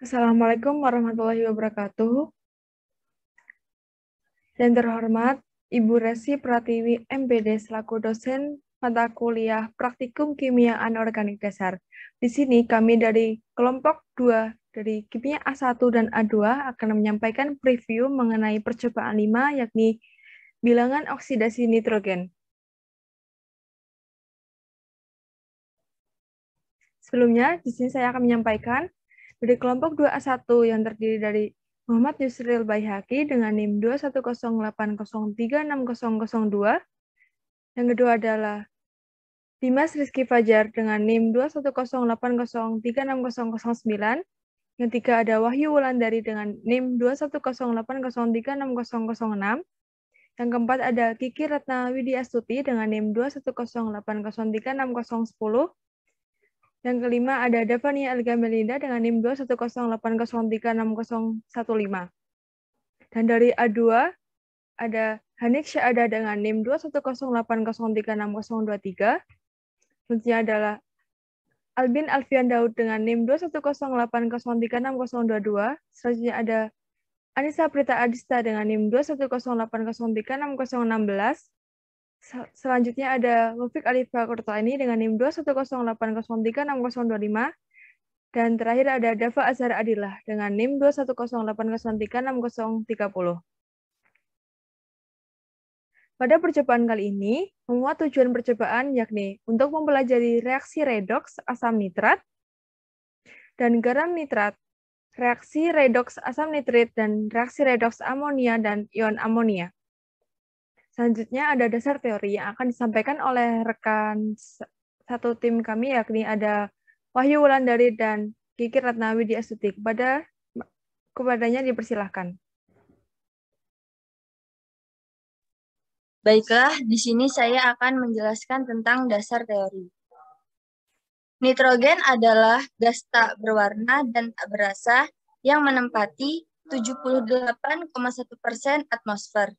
Assalamualaikum warahmatullahi wabarakatuh. Yang terhormat, Ibu Resi Pratiwi, MPD, selaku dosen mata kuliah Praktikum Kimia Anorganik Dasar. Di sini kami dari kelompok 2 dari Kimia A1 dan A2 akan menyampaikan preview mengenai percobaan 5, yakni bilangan oksidasi nitrogen. Sebelumnya, di sini saya akan menyampaikan dari kelompok 2A1 yang terdiri dari Muhammad Yusril Baihaqi dengan NIM 21080360002. Yang kedua adalah Dimas Rizky Fajar dengan NIM 21080360009. Yang ketiga ada Wahyu Wulandari dengan NIM 21080360006. Yang keempat ada Kiki Ratna Widyastuti dengan NIM 21080360010. Yang kelima ada Davania Elga Melinda dengan NIM 21080360015. Dan dari A2 ada Hanik Syahada dengan NIM 21080360023. Selanjutnya adalah Albin Alfian Daud dengan NIM 21080360022. Selanjutnya ada Anissa Prita Adista dengan NIM 21080360016. Selanjutnya ada Mufik Alifa Kurtaini dengan NIM 21080360025. Dan terakhir ada Dava Azhar Adillah dengan NIM 21080360030. Pada percobaan kali ini, memuat tujuan percobaan yakni untuk mempelajari reaksi redoks asam nitrat dan garam nitrat, reaksi redoks asam nitrit, dan reaksi redoks amonia dan ion amonia. Selanjutnya ada dasar teori yang akan disampaikan oleh rekan satu tim kami, yakni ada Wahyu Wulandari dan Kiki Ratna Widyastuti. Kepadanya dipersilahkan. Baiklah, di sini saya akan menjelaskan tentang dasar teori. Nitrogen adalah gas tak berwarna dan tak berasa yang menempati 78,1% atmosfer.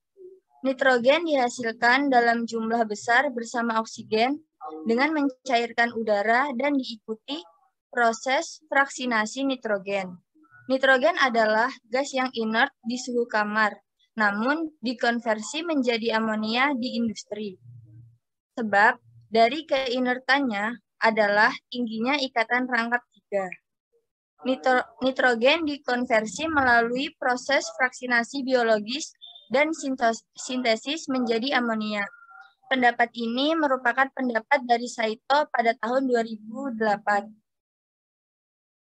Nitrogen dihasilkan dalam jumlah besar bersama oksigen dengan mencairkan udara dan diikuti proses fraksinasi nitrogen. Nitrogen adalah gas yang inert di suhu kamar, namun dikonversi menjadi amonia di industri. Sebab dari keinertannya adalah tingginya ikatan rangkap 3. Nitrogen dikonversi melalui proses fraksinasi biologis dan sintesis menjadi amonia. Pendapat ini merupakan pendapat dari Saito pada tahun 2008.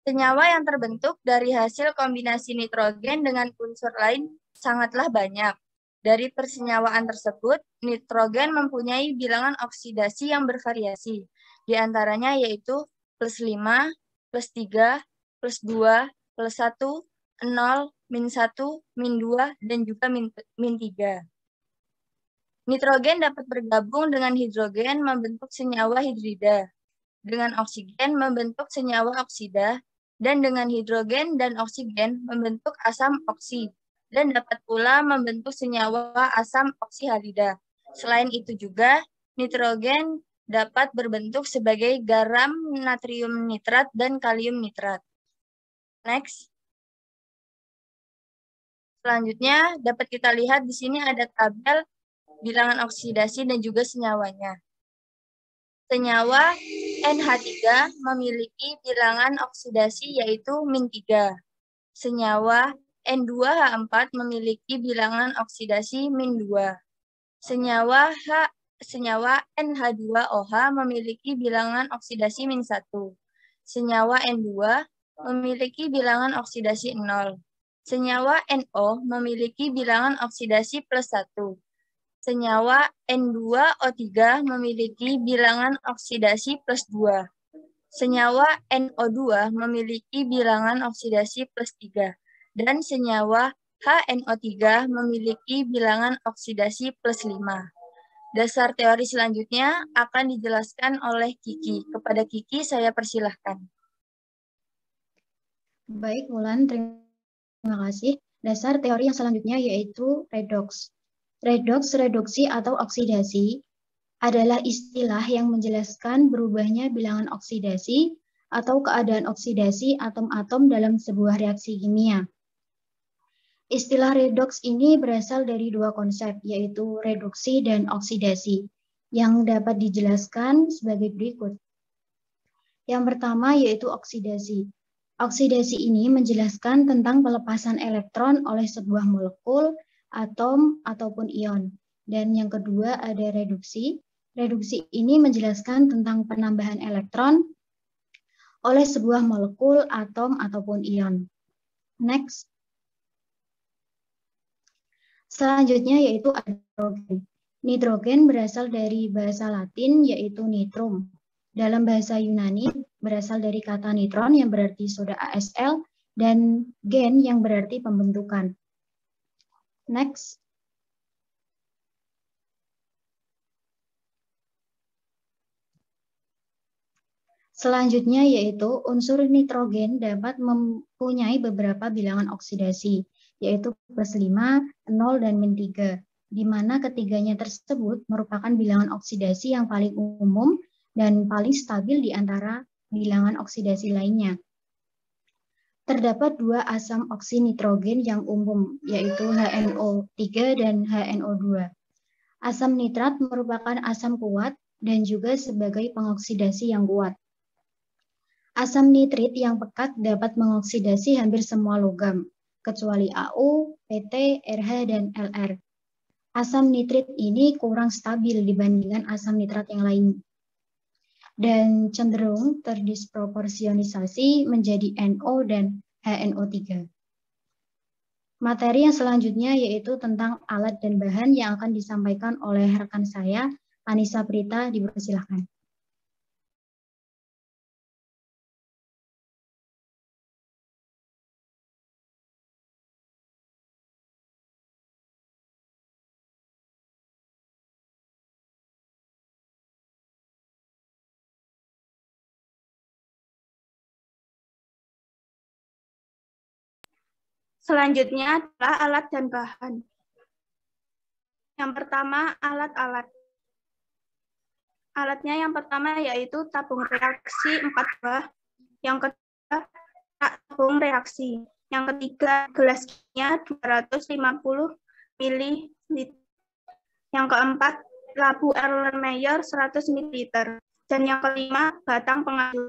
Senyawa yang terbentuk dari hasil kombinasi nitrogen dengan unsur lain sangatlah banyak. Dari persenyawaan tersebut, nitrogen mempunyai bilangan oksidasi yang bervariasi. Di antaranya yaitu +5, +3, +2, +1, 0, -1, -2, dan juga -3. Nitrogen dapat bergabung dengan hidrogen membentuk senyawa hidrida, dengan oksigen membentuk senyawa oksida, dan dengan hidrogen dan oksigen membentuk asam oksi, dan dapat pula membentuk senyawa asam oksihalida. Selain itu juga, nitrogen dapat berbentuk sebagai garam natrium nitrat dan kalium nitrat. Next. Selanjutnya, dapat kita lihat di sini ada tabel bilangan oksidasi dan juga senyawanya. Senyawa NH3 memiliki bilangan oksidasi yaitu -3. Senyawa N2H4 memiliki bilangan oksidasi -2. Senyawa NH2OH memiliki bilangan oksidasi -1. Senyawa N2 memiliki bilangan oksidasi 0. Senyawa NO memiliki bilangan oksidasi +1. Senyawa N2O3 memiliki bilangan oksidasi +2. Senyawa NO2 memiliki bilangan oksidasi +3. Dan senyawa HNO3 memiliki bilangan oksidasi +5. Dasar teori selanjutnya akan dijelaskan oleh Kiki. Kepada Kiki saya persilahkan. Baik, Wulan, terima kasih. Dasar teori yang selanjutnya yaitu redoks. Redoks, reduksi atau oksidasi adalah istilah yang menjelaskan berubahnya bilangan oksidasi atau keadaan oksidasi atom-atom dalam sebuah reaksi kimia. Istilah redoks ini berasal dari dua konsep, yaitu reduksi dan oksidasi, yang dapat dijelaskan sebagai berikut. Yang pertama yaitu oksidasi. Oksidasi ini menjelaskan tentang pelepasan elektron oleh sebuah molekul, atom, ataupun ion. Dan yang kedua ada reduksi. Reduksi ini menjelaskan tentang penambahan elektron oleh sebuah molekul, atom, ataupun ion. Next. Selanjutnya yaitu nitrogen. Nitrogen berasal dari bahasa Latin yaitu nitrum. Dalam bahasa Yunani berasal dari kata nitron yang berarti soda ASL dan gen yang berarti pembentukan. Next. Selanjutnya yaitu unsur nitrogen dapat mempunyai beberapa bilangan oksidasi, yaitu +5, 0, dan -3, di mana ketiganya tersebut merupakan bilangan oksidasi yang paling umum dan paling stabil di antara bilangan oksidasi lainnya. Terdapat dua asam oksinitrogen yang umum, yaitu HNO3 dan HNO2. Asam nitrat merupakan asam kuat dan juga sebagai pengoksidasi yang kuat. Asam nitrit yang pekat dapat mengoksidasi hampir semua logam, kecuali AU, PT, RH, dan LR. Asam nitrit ini kurang stabil dibandingkan asam nitrat yang lain, dan cenderung terdisproporsionisasi menjadi NO dan HNO3. Materi yang selanjutnya yaitu tentang alat dan bahan yang akan disampaikan oleh rekan saya, Anissa Prita, dipersilahkan. Selanjutnya adalah alat dan bahan. Yang pertama, alat-alat. Alatnya yang pertama yaitu tabung reaksi 4 buah. Yang kedua, tabung reaksi. Yang ketiga, gelasnya 250 ml. Yang keempat, labu Erlenmeyer 100 ml. Dan yang kelima, batang pengaduk.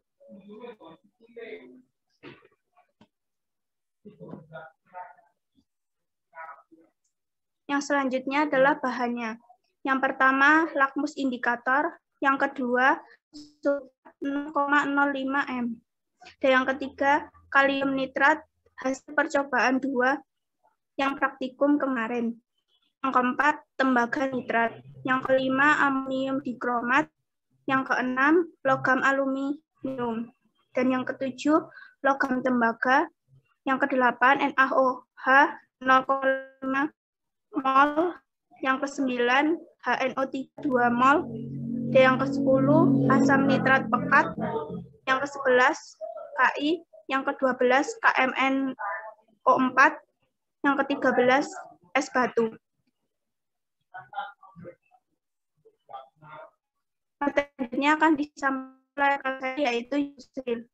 Yang selanjutnya adalah bahannya. Yang pertama, lakmus indikator. Yang kedua, 0,05 M. Dan yang ketiga, kalium nitrat hasil percobaan 2 yang praktikum kemarin. Yang keempat, tembaga nitrat. Yang kelima, amonium dikromat. Yang keenam, logam aluminium. Dan yang ketujuh, logam tembaga. Yang kedelapan, NaOH 0,5 mol, yang ke-9 HNO3 2 mol, dan yang ke-10 asam nitrat pekat, yang ke-11 Ki, yang ke-12 KMnO4, yang ke-13 es batu. Materinya akan disampaikan yaitu Yusril.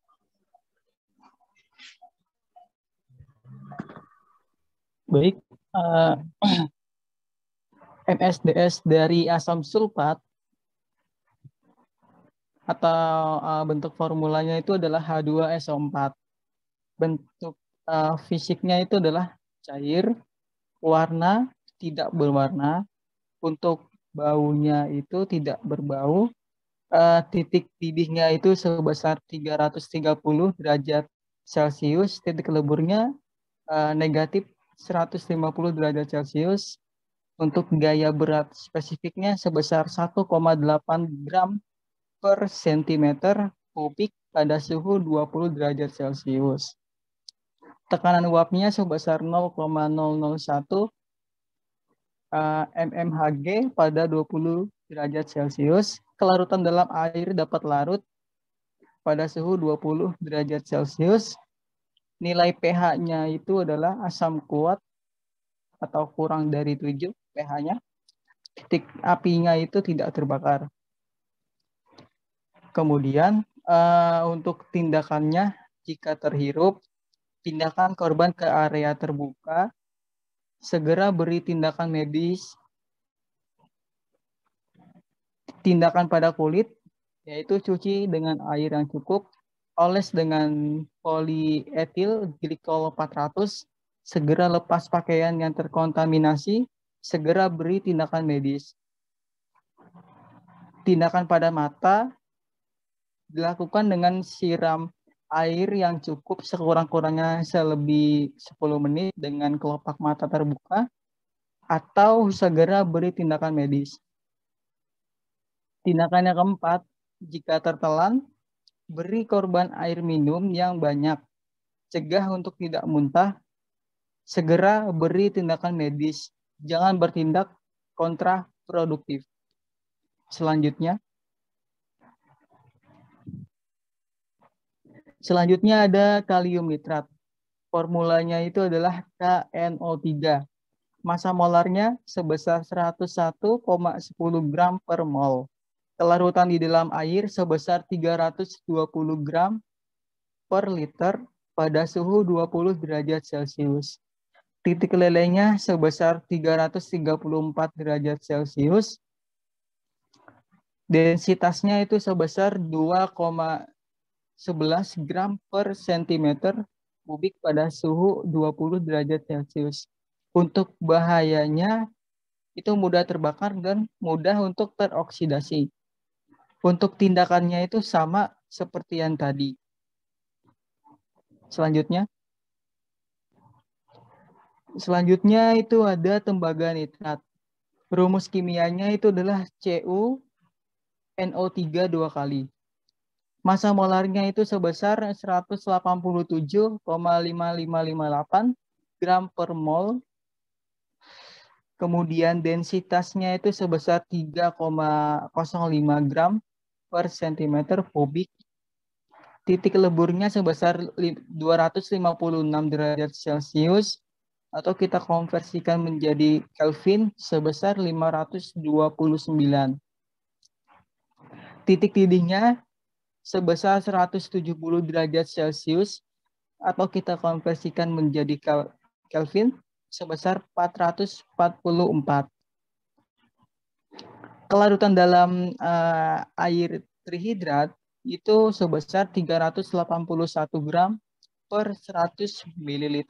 Baik, MSDS dari asam sulfat atau bentuk formulanya itu adalah H2SO4. Bentuk fisiknya itu adalah cair, warna tidak berwarna, untuk baunya itu tidak berbau, titik didihnya itu sebesar 330 derajat Celcius, titik leburnya negatif 150 derajat Celcius. Untuk gaya berat spesifiknya sebesar 1,8 gram per centimeter kubik pada suhu 20 derajat Celcius. Tekanan uapnya sebesar 0,001 mmHg pada 20 derajat Celcius. Kelarutan dalam air dapat larut pada suhu 20 derajat Celcius. Nilai pH-nya itu adalah asam kuat atau kurang dari 7 pH-nya. Titik apinya itu tidak terbakar. Kemudian Untuk tindakannya, jika terhirup, pindahkan korban ke area terbuka, segera beri tindakan medis. Tindakan pada kulit, yaitu cuci dengan air yang cukup, oles dengan polietil glikol 400, segera lepas pakaian yang terkontaminasi, segera beri tindakan medis. Tindakan pada mata dilakukan dengan siram air yang cukup sekurang-kurangnya selebih 10 menit dengan kelopak mata terbuka, atau segera beri tindakan medis. Tindakan yang keempat, jika tertelan, beri korban air minum yang banyak. Cegah untuk tidak muntah. Segera beri tindakan medis. Jangan bertindak kontraproduktif. Selanjutnya ada kalium nitrat. Formulanya itu adalah KNO3. Massa molarnya sebesar 101,10 gram per mol. Kelarutan di dalam air sebesar 320 gram per liter pada suhu 20 derajat Celcius. Titik lelehnya sebesar 334 derajat Celcius. Densitasnya itu sebesar 2,11 gram per centimeter kubik pada suhu 20 derajat Celcius. Untuk bahayanya itu mudah terbakar dan mudah untuk teroksidasi. Untuk tindakannya itu sama seperti yang tadi. Selanjutnya itu ada tembaga nitrat. Rumus kimianya itu adalah CuNO3 2 kali. Massa molarnya itu sebesar 187,5558 gram per mol. Kemudian densitasnya itu sebesar 3,05 gram per centimeter kubik. Titik leburnya sebesar 256 derajat Celcius, atau kita konversikan menjadi Kelvin sebesar 529. Titik didihnya sebesar 170 derajat Celcius, atau kita konversikan menjadi Kelvin sebesar 444. Kelarutan dalam air trihidrat itu sebesar 381 gram per 100 ml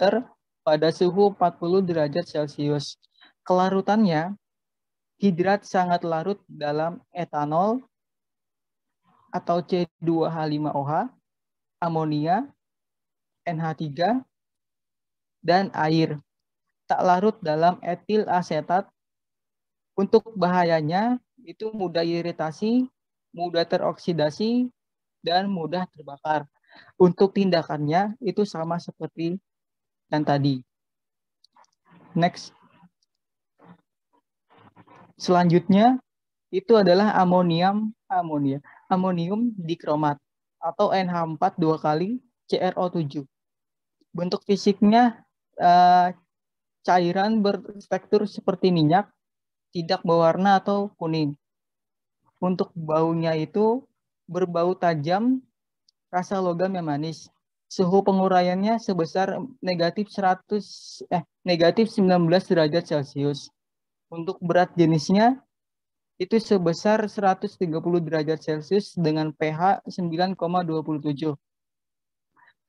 pada suhu 40 derajat Celcius. Kelarutannya, hidrat sangat larut dalam etanol atau C2H5OH, amonia, NH3, dan air. Tak larut dalam etil asetat. Untuk bahayanya, itu mudah iritasi, mudah teroksidasi, dan mudah terbakar. Untuk tindakannya itu sama seperti yang tadi. Next. Selanjutnya itu adalah amonium dikromat atau NH4 2 kali CrO7. Bentuk fisiknya cairan bertekstur seperti minyak, tidak berwarna atau kuning. Untuk baunya itu berbau tajam, rasa logam yang manis. Suhu penguraiannya sebesar negatif 19 derajat Celcius. Untuk berat jenisnya itu sebesar 130 derajat Celcius dengan pH 9,27.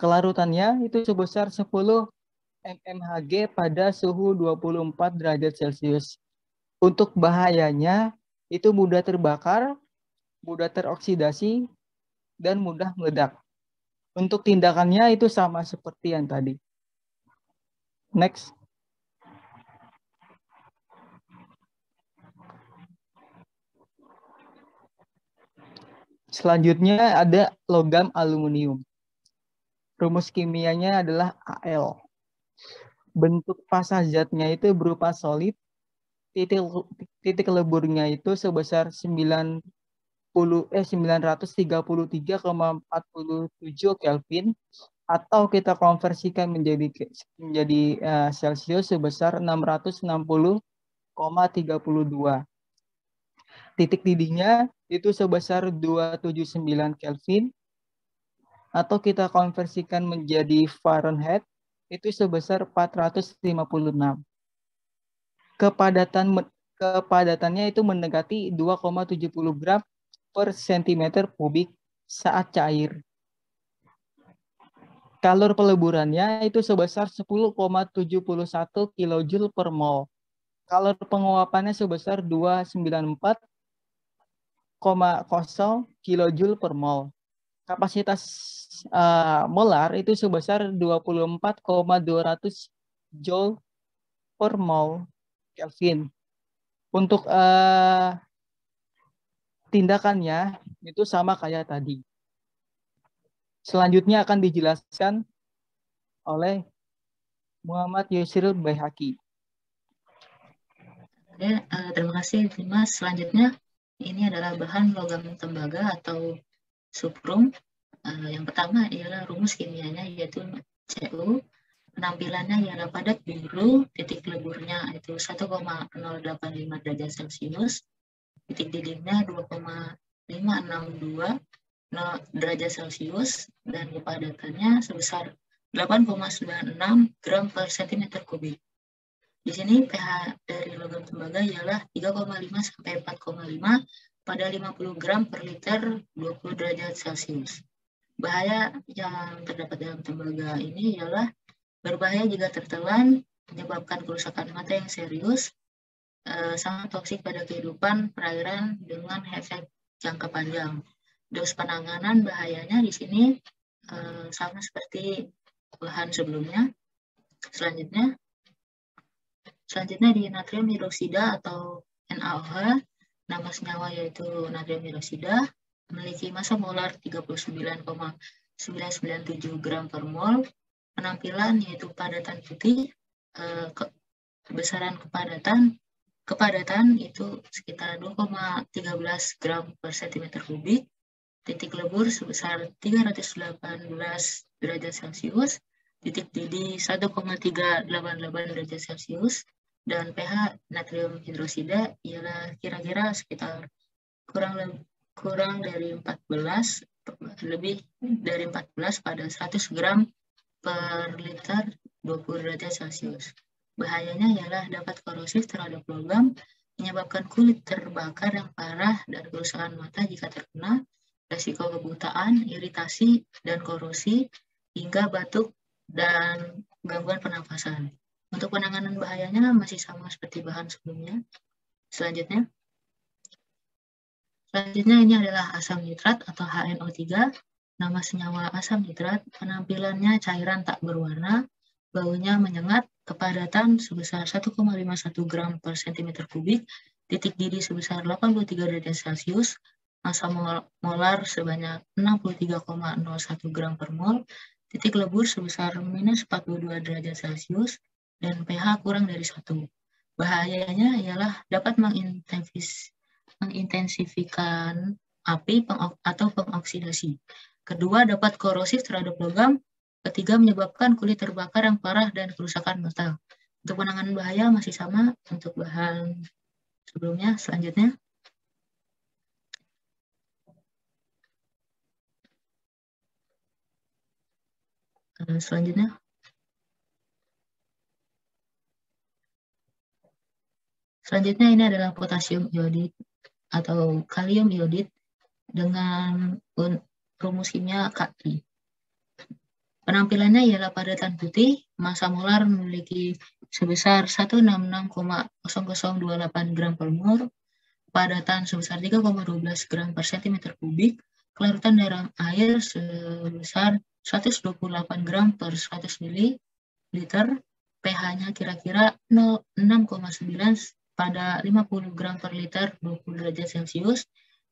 Kelarutannya itu sebesar 10 mmHg pada suhu 24 derajat Celcius. Untuk bahayanya itu mudah terbakar, mudah teroksidasi, dan mudah meledak. Untuk tindakannya itu sama seperti yang tadi. Next. Selanjutnya ada logam aluminium. Rumus kimianya adalah Al. Bentuk fasa zatnya itu berupa solid. Titik leburnya itu sebesar 933,47 Kelvin, atau kita konversikan menjadi Celcius sebesar 660,32. Titik didihnya itu sebesar 279 Kelvin, atau kita konversikan menjadi Fahrenheit itu sebesar 456. Kepadatannya itu mendekati 2,70 gram per cm kubik saat cair. Kalor peleburannya itu sebesar 10,71 kJ per mol. Kalor penguapannya sebesar 294,0 kJ per mol. Kapasitas molar itu sebesar 24,200 Joule per mol Kelvin. Untuk tindakannya itu sama kayak tadi. Selanjutnya akan dijelaskan oleh Muhammad Yusril Baihaqi. Oke, terima kasih Dimas. Selanjutnya ini adalah bahan logam tembaga atau suprum. Yang pertama ialah rumus kimianya yaitu Cu. Penampilannya ialah padat biru, titik leburnya itu 1,085 derajat Celcius, titik didihnya 2,562 derajat Celcius, dan kepadatannya sebesar 8,96 gram per cm kubik. Di sini pH dari logam tembaga ialah 3,5 sampai 4,5 pada 50 gram per liter 20 derajat Celcius. Bahaya yang terdapat dalam tembaga ini ialah berbahaya jika tertelan, menyebabkan kerusakan mata yang serius, sangat toksik pada kehidupan perairan dengan efek jangka panjang. Dos penanganan bahayanya di sini sama seperti bahan sebelumnya. Selanjutnya di natrium hidroksida atau NaOH, nama senyawa yaitu natrium hidroksida, memiliki massa molar 39,997 gram per mol. Penampilan yaitu padatan putih, besaran kepadatan itu sekitar 2,13 gram per cm kubik, titik lebur sebesar 318 derajat Celcius, titik didih 1,388 derajat Celcius, dan pH natrium hidroksida ialah kira-kira sekitar kurang dari 14, lebih dari 14 pada 100 gram per liter 20 derajat Celcius. Bahayanya ialah dapat korosif terhadap logam, menyebabkan kulit terbakar yang parah dan kerusakan mata jika terkena, resiko kebutaan, iritasi, dan korosi, hingga batuk dan gangguan pernafasan. Untuk penanganan bahayanya masih sama seperti bahan sebelumnya. Selanjutnya ini adalah asam nitrat atau HNO3. Nama senyawa asam nitrat, penampilannya cairan tak berwarna, baunya menyengat, kepadatan sebesar 1,51 gram per cm kubik, titik didih sebesar 83 derajat Celcius, massa molar sebanyak 63,01 gram per mol, titik lebur sebesar minus 42 derajat Celcius, dan pH kurang dari 1. Bahayanya ialah dapat mengintensifikan api atau pengoksidasi. Kedua, dapat korosif terhadap logam. Ketiga, menyebabkan kulit terbakar yang parah dan kerusakan mata. Untuk penanganan bahaya masih sama untuk bahan sebelumnya. Selanjutnya ini adalah potasium iodid atau kalium iodid dengan rumus kimia Ki. Penampilannya ialah padatan putih, massa molar memiliki sebesar 166,0028 gram per mol, padatan sebesar 3,12 gram per cm kubik, kelarutan dalam air sebesar 128 gram per 100 ml, pH-nya kira-kira 6,9 pada 50 gram per liter 20 derajat Celcius,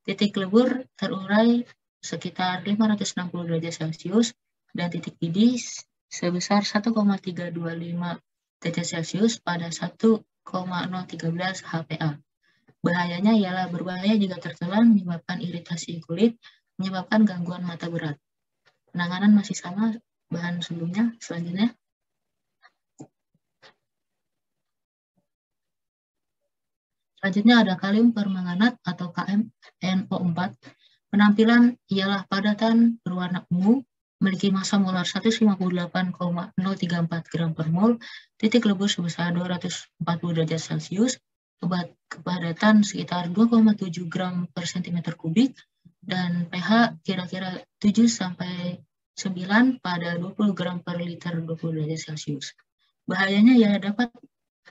titik lebur terurai sekitar 560 derajat Celcius, dan titik didih sebesar 1,325 derajat Celcius pada 1,013 HPA. Bahayanya ialah berbahaya jika tertelan, menyebabkan iritasi kulit, menyebabkan gangguan mata berat. Penanganan masih sama bahan sebelumnya. Selanjutnya ada kalium permanganat atau KMNO4. Penampilan ialah padatan berwarna ungu, memiliki massa molar 158,034 gram per mol, titik lebur sebesar 240 derajat Celcius, kepadatan sekitar 2,7 gram per cm kubik, dan pH kira-kira 7-9 pada 20 gram per liter 20 derajat Celcius. Bahayanya ya dapat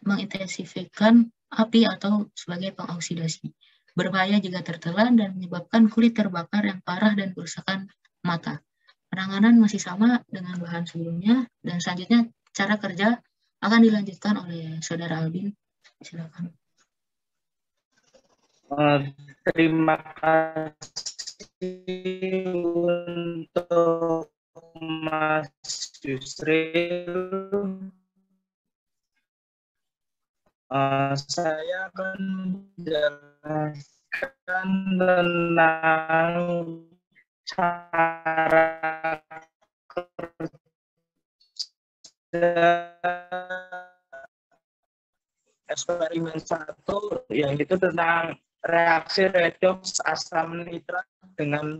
mengintensifikkan api atau sebagai pengoksidasi. Berbahaya jika tertelan dan menyebabkan kulit terbakar yang parah dan kerusakan mata. Penanganan masih sama dengan bahan sebelumnya, dan selanjutnya cara kerja akan dilanjutkan oleh Saudara Albin. Silakan. Terima kasih untuk Mas Yusril. Saya akan menjelaskan tentang cara kerja eksperimen 1, yaitu tentang reaksi redoks asam nitrat dengan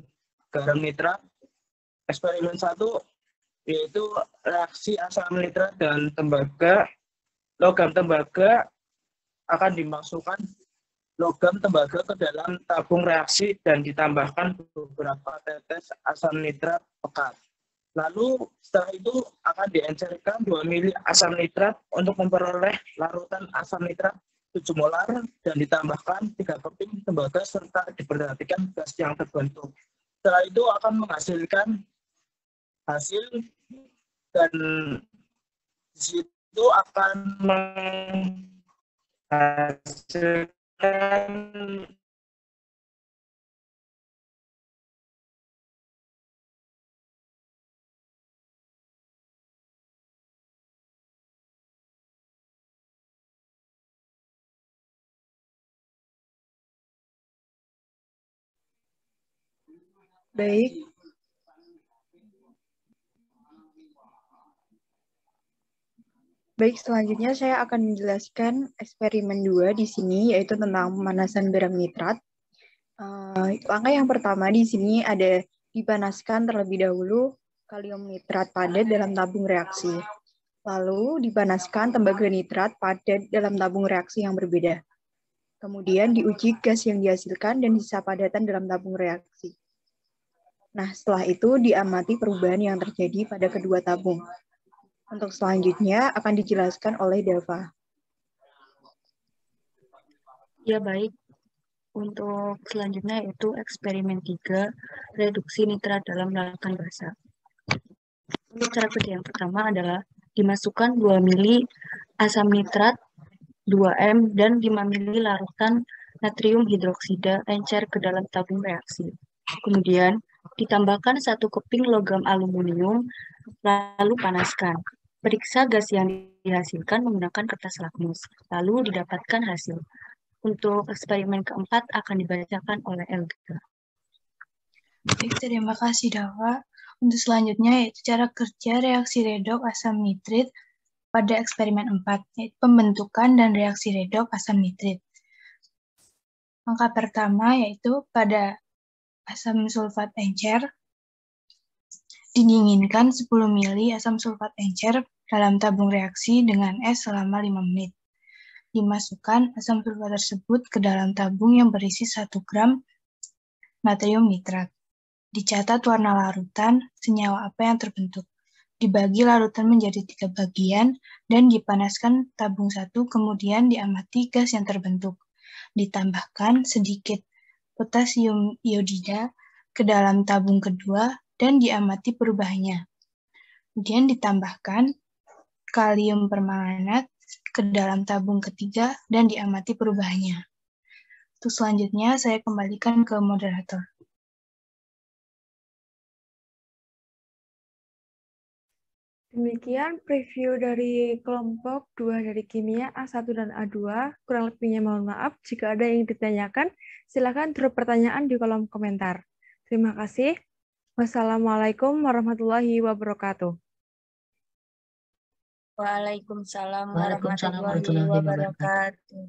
garam nitrat. Eksperimen 1 yaitu reaksi asam nitrat dan tembaga. Logam tembaga akan dimasukkan logam tembaga ke dalam tabung reaksi dan ditambahkan beberapa tetes asam nitrat pekat. Lalu setelah itu akan diencerkan 2 mili asam nitrat untuk memperoleh larutan asam nitrat 7 molar dan ditambahkan 3 keping tembaga serta diperhatikan gas yang terbentuk. Setelah itu akan menghasilkan hasil, dan di situ akan menghasilkan Baik. Baik, selanjutnya saya akan menjelaskan eksperimen 2 di sini, yaitu tentang pemanasan garam nitrat. Langkah yang pertama di sini ada dipanaskan terlebih dahulu kalium nitrat padat dalam tabung reaksi. Lalu dipanaskan tembaga nitrat padat dalam tabung reaksi yang berbeda. Kemudian diuji gas yang dihasilkan dan sisa padatan dalam tabung reaksi. Nah, setelah itu diamati perubahan yang terjadi pada kedua tabung. Untuk selanjutnya akan dijelaskan oleh Dava. Ya, baik. Untuk selanjutnya yaitu eksperimen 3, reduksi nitrat dalam larutan basah. Untuk cara kerja yang pertama adalah dimasukkan 2 mili asam nitrat 2M dan 5 mili larutan natrium hidroksida encer ke dalam tabung reaksi. Kemudian ditambahkan 1 keping logam aluminium, lalu panaskan. Periksa gas yang dihasilkan menggunakan kertas lakmus, lalu didapatkan hasil. Untuk eksperimen keempat akan dibacakan oleh Elga. Baik, terima kasih Dava. Untuk selanjutnya yaitu cara kerja reaksi redoks asam nitrit pada eksperimen 4, yaitu pembentukan dan reaksi redoks asam nitrit. Langkah pertama yaitu pada asam sulfat encer, didinginkan 10 mili asam sulfat encer dalam tabung reaksi dengan es selama 5 menit. Dimasukkan asam sulfat tersebut ke dalam tabung yang berisi 1 gram natrium nitrat. Dicatat warna larutan, senyawa apa yang terbentuk. Dibagi larutan menjadi 3 bagian dan dipanaskan tabung 1, kemudian diamati gas yang terbentuk. Ditambahkan sedikit potasium iodida ke dalam tabung kedua dan diamati perubahannya. Kemudian ditambahkan kalium permanganat ke dalam tabung ketiga dan diamati perubahannya. Untuk selanjutnya saya kembalikan ke moderator. Demikian preview dari kelompok 2 dari kimia A1 dan A2. Kurang lebihnya mohon maaf. Jika ada yang ditanyakan, silakan tulis pertanyaan di kolom komentar. Terima kasih. Wassalamualaikum warahmatullahi wabarakatuh. Waalaikumsalam warahmatullahi wabarakatuh.